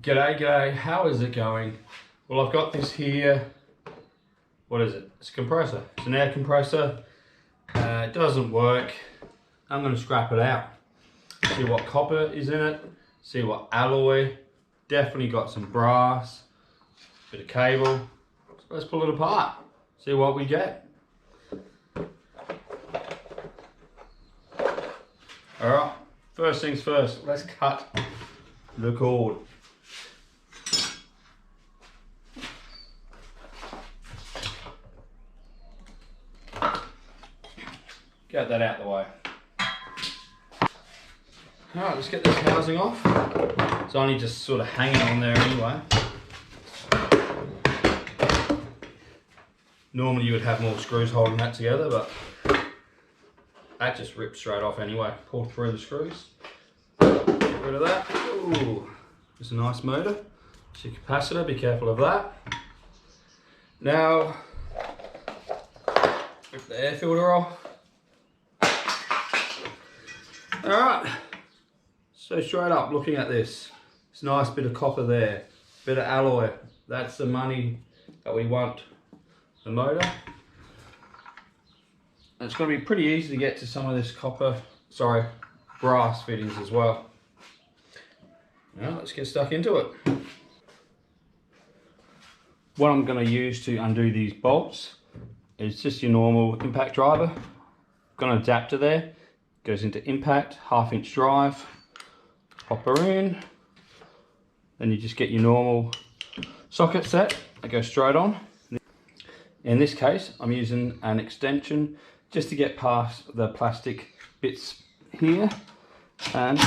G'day, how is it going? Well, I've got this here. What is it? It's a compressor. It's an air compressor. It doesn't work. I'm going to scrap it out. See what copper is in it. See what alloy. Definitely got some brass. Bit of cable. So let's pull it apart. See what we get. Alright, first things first. Let's cut the cord. Get that out of the way. Alright, let's get this housing off. It's only just sort of hanging on there anyway. Normally you would have more screws holding that together, but that just rips straight off anyway. Pull through the screws. Get rid of that. Ooh, it's a nice motor. It's your capacitor, be careful of that. Now, rip the air filter off. Alright, so straight up looking at this, it's a nice bit of copper there, bit of alloy, that's the money that we want, the motor. And it's going to be pretty easy to get to some of this brass fittings as well. Now let's get stuck into it. What I'm going to use to undo these bolts is just your normal impact driver. Got an adapter there. Goes into impact, 1/2-inch drive, pop her in, then you just get your normal socket set that goes straight on. In this case, I'm using an extension just to get past the plastic bits here, and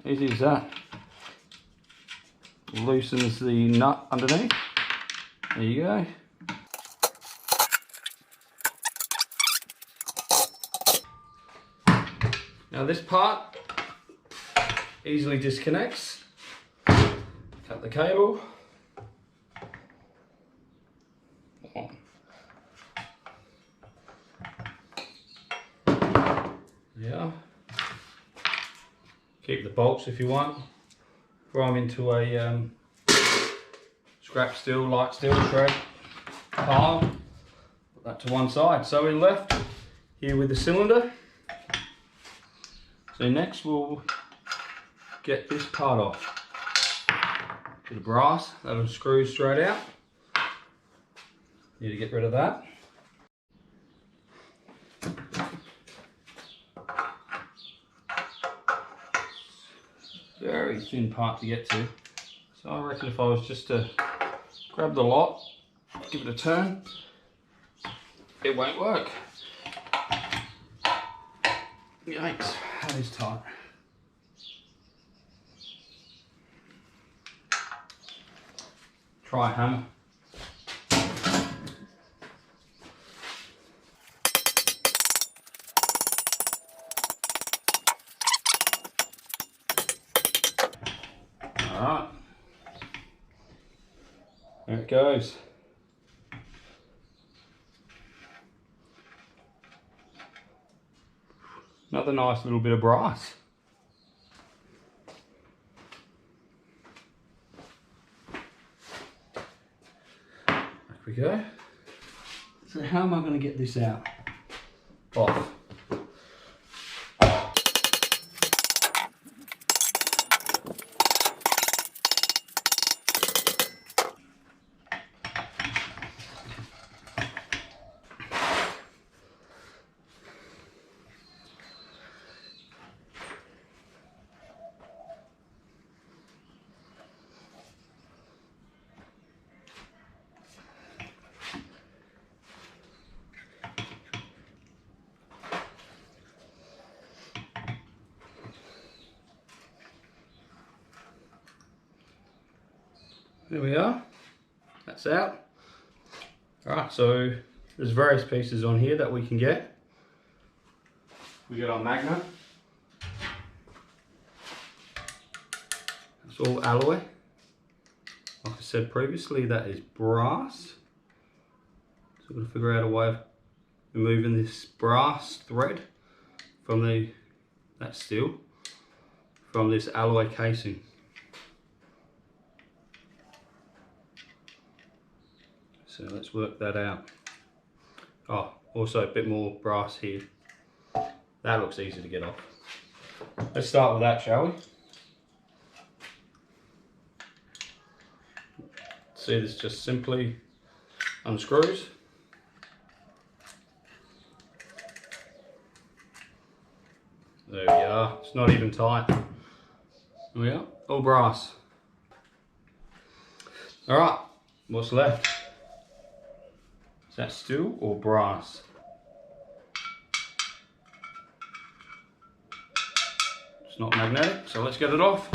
easy as that. Loosens the nut underneath. There you go. Now this part easily disconnects. Cut the cable. Yeah. Keep the bolts if you want. Throw them into a scrap steel, light steel shred pile. Put that to one side. So we're left here with the cylinder. So next we'll get this part off. Bit of brass, that'll screw straight out. Need to get rid of that. Very thin part to get to. So I reckon if I was just to grab the lot, give it a turn, it won't work. Yikes, that is tight. Try a hammer. Alright. There it goes. Another nice little bit of brass. Back we go. So how am I going to get this out? Off. There we are, that's out. Alright, so there's various pieces on here that we can get. We got our magnet. It's all alloy. Like I said previously, that is brass. So we're going to figure out a way of removing this brass thread from that steel from this alloy casing. So let's work that out. Oh, also a bit more brass here. That looks easy to get off. Let's start with that, shall we? See, this just simply unscrews. There we are. It's not even tight. There we are. All brass. Alright, what's left? Is that steel or brass? It's not magnetic, so let's get it off.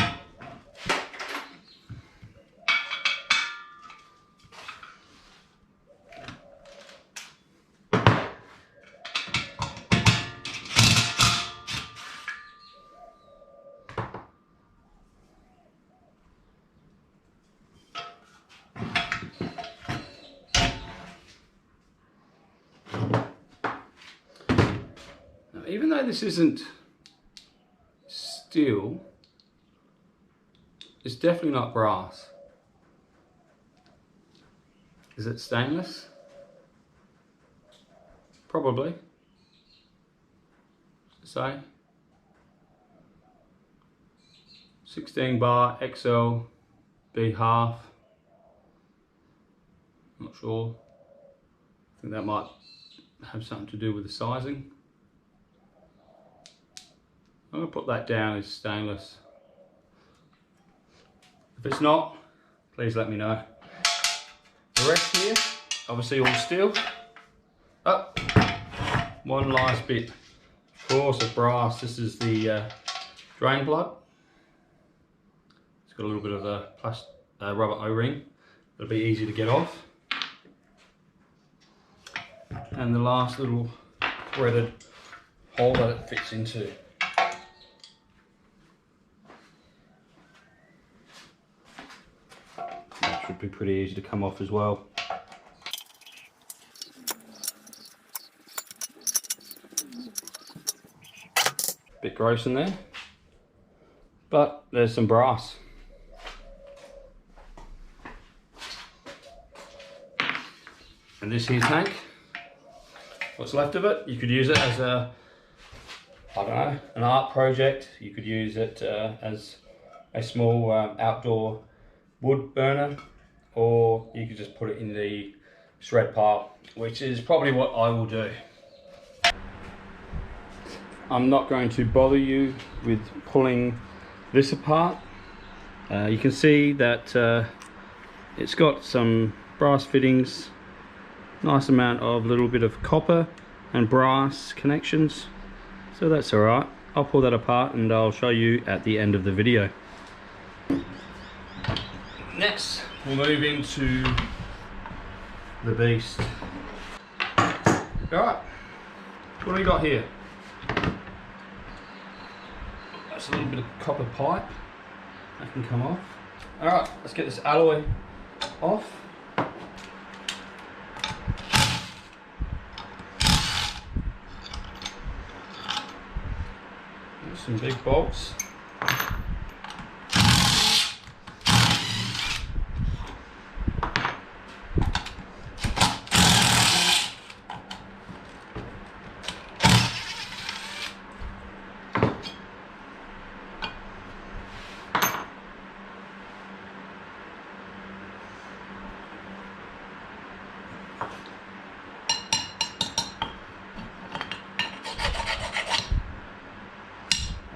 Now, even though this isn't steel, it's definitely not brass. Is it stainless? Probably. Say 16 bar XL B half. Not sure. I think that might have something to do with the sizing. I'm going to put that down as stainless. If it's not, please let me know. The rest here, obviously all steel. Oh, one last bit, of course, of brass. This is the drain plug. It's got a little bit of a rubber O-ring. It'll be easy to get off. And the last little threaded hole that it fits into. That should be pretty easy to come off as well. Bit gross in there, but there's some brass. And this here tank, what's left of it, you could use it as a, I don't know, an art project. You could use it as a small outdoor wood burner, or you could just put it in the shred pile, which is probably what I will do. I'm not going to bother you with pulling this apart. You can see that it's got some brass fittings, nice amount of little bit of copper and brass connections, so that's alright. I'll pull that apart and I'll show you at the end of the video. Next, we'll move into the beast. Alright, what do we got here? That's a little bit of copper pipe that can come off. Alright, let's get this alloy off. There's some big bolts.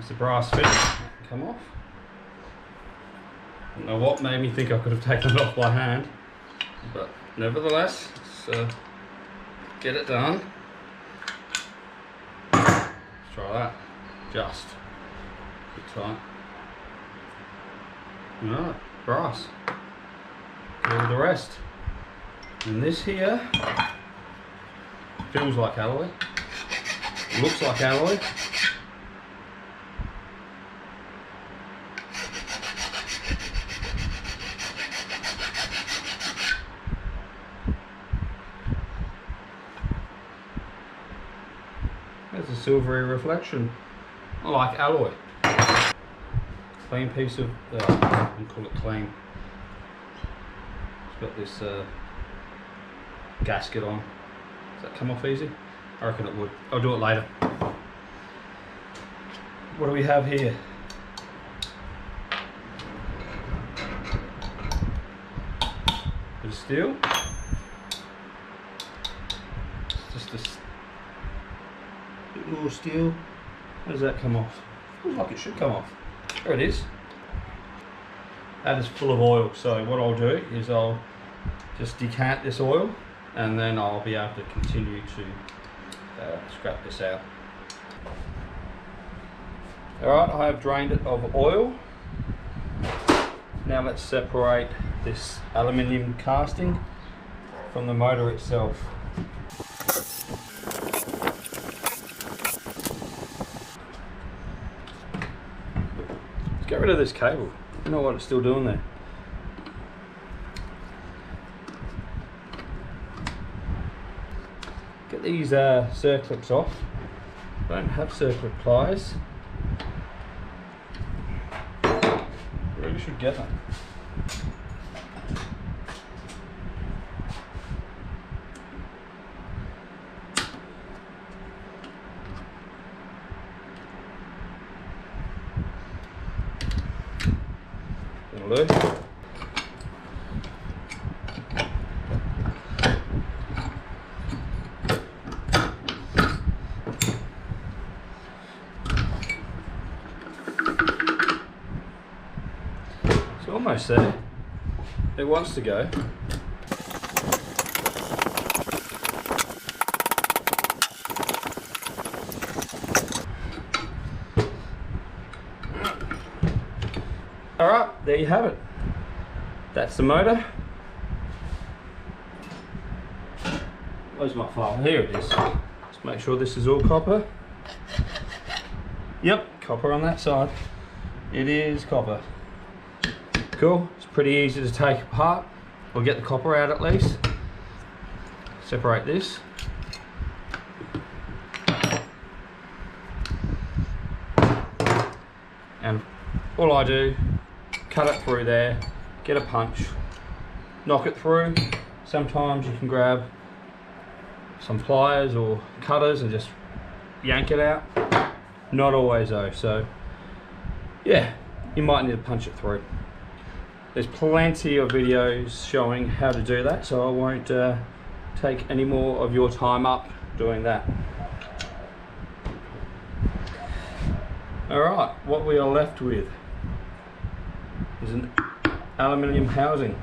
The brass fit come off. I don't know what made me think I could have taken it off by hand, but nevertheless, let's get it done. Let's try that. Just a bit tight. No, brass. Go with the rest. And this here feels like alloy. Looks like alloy. There's a silvery reflection. I like alloy. Clean piece of, I wouldn't call it clean. It's got this gasket on. Does that come off easy? I reckon it would. I'll do it later. What do we have here? Bit of steel. It's just a bit more steel. How does that come off? Feels like it should come off. There it is. That is full of oil, so what I'll do is I'll just decant this oil and then I'll be able to continue to scrap this out. Alright, I have drained it of oil. Now let's separate this aluminium casting from the motor itself. Let's get rid of this cable. I don't know what it's still doing there. Get these circlips off. I don't have circlip pliers. Really should get them. That'll do. It's almost there. It wants to go. Alright, there you have it. That's the motor. Where's my file? Here it is. Let's make sure this is all copper. Yep, copper on that side. It is copper. Cool, it's pretty easy to take apart. We'll get the copper out at least. Separate this. And all I do, cut it through there, get a punch, knock it through. Sometimes you can grab some pliers or cutters and just yank it out. Not always though, so yeah, you might need to punch it through. There's plenty of videos showing how to do that, so I won't take any more of your time up doing that. Alright, what we are left with is an aluminium housing.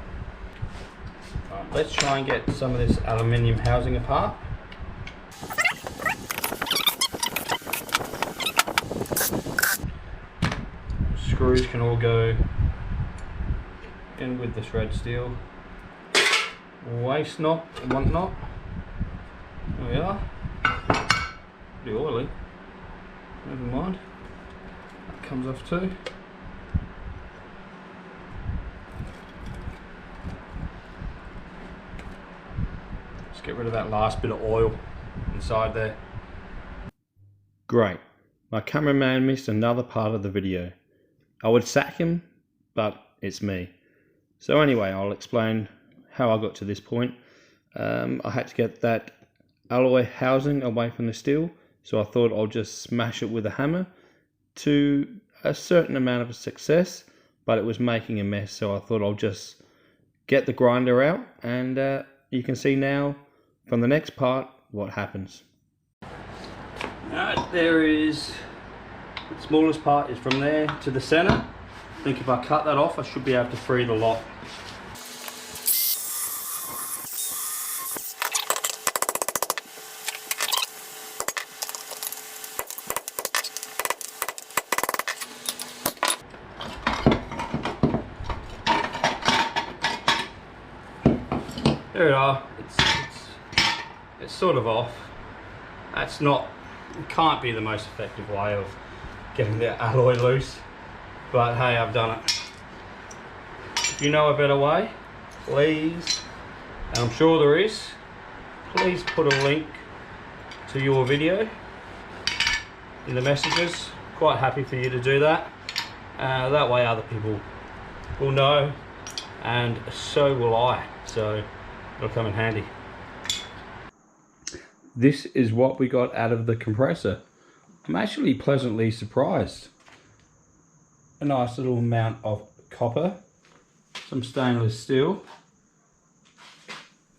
Right, let's try and get some of this aluminium housing apart. Screws can all go in with the shred steel. Waste knot, one knot. There we are. Pretty oily. Never mind. That comes off too. Let's get rid of that last bit of oil inside there. Great. My cameraman missed another part of the video. I would sack him, but it's me. So anyway, I'll explain how I got to this point. I had to get that alloy housing away from the steel, so I thought I'll just smash it with a hammer to a certain amount of success, but it was making a mess, so I thought I'll just get the grinder out, and you can see now from the next part what happens. Alright, there is the smallest part is from there to the center. I think if I cut that off, I should be able to free the lot. There we are. It's sort of off. That's not, it can't be the most effective way of getting the alloy loose, but hey, I've done it. If you know a better way, please, and I'm sure there is, please put a link to your video in the messages. Quite happy for you to do that. That way other people will know, and so will I, so it'll come in handy. this is what we got out of the compressor. I'm actually pleasantly surprised. A nice little amount of copper, some stainless steel,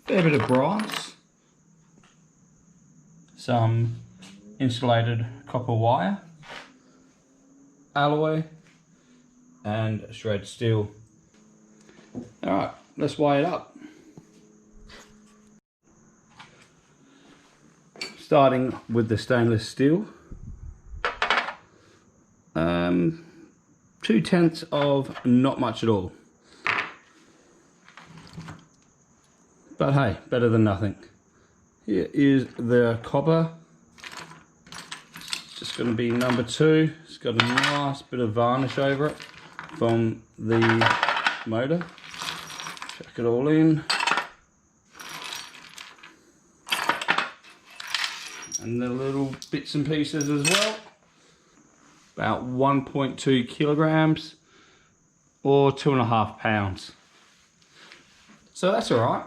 fair bit of brass, some insulated copper wire, alloy, and shred steel. Alright, let's weigh it up. Starting with the stainless steel. 2/10 of not much at all. But hey, better than nothing. Here is the copper. It's just going to be number 2. It's got a nice bit of varnish over it from the motor. Chuck it all in. And the little bits and pieces as well. About 1.2 kilograms or 2.5 pounds. So that's all right.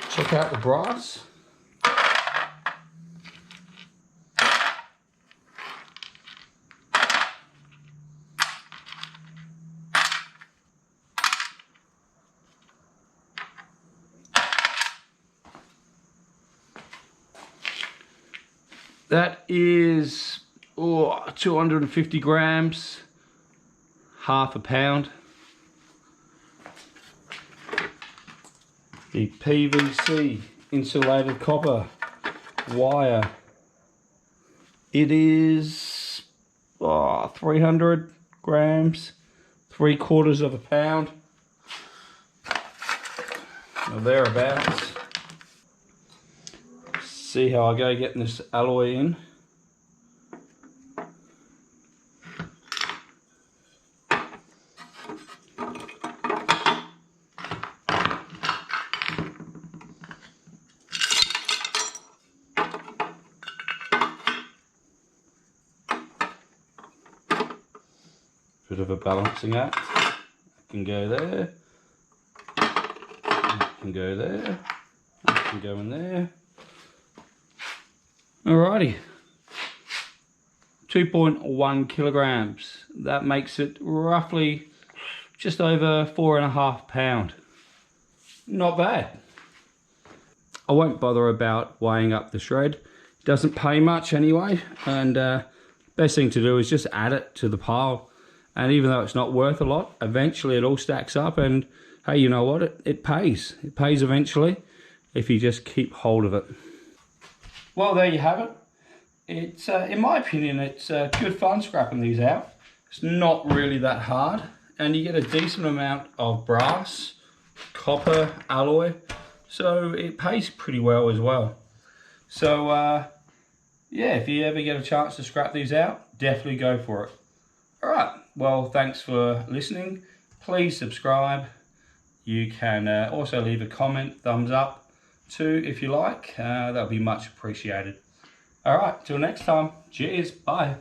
Check out the brass. That is 250 grams, half a pound. The PVC insulated copper wire, it is 300 grams, 3/4 of a pound, or thereabouts. See how I go getting this alloy in. Bit of a balancing act. I can go there, I can go there, I can go in there. Alrighty, 2.1 kilograms. That makes it roughly just over 4.5 pounds. Not bad. I won't bother about weighing up the shred. It doesn't pay much anyway, and best thing to do is just add it to the pile. And even though it's not worth a lot, eventually it all stacks up, and hey, you know what? It pays. It pays eventually if you just keep hold of it. Well, there you have it. It's, in my opinion, it's good fun scrapping these out. It's not really that hard, and you get a decent amount of brass, copper, alloy, so it pays pretty well as well. So, yeah, if you ever get a chance to scrap these out, definitely go for it. Alright, well, thanks for listening. Please subscribe. You can also leave a comment, thumbs up too, if you like. That would be much appreciated. Alright, till next time. Cheers, bye.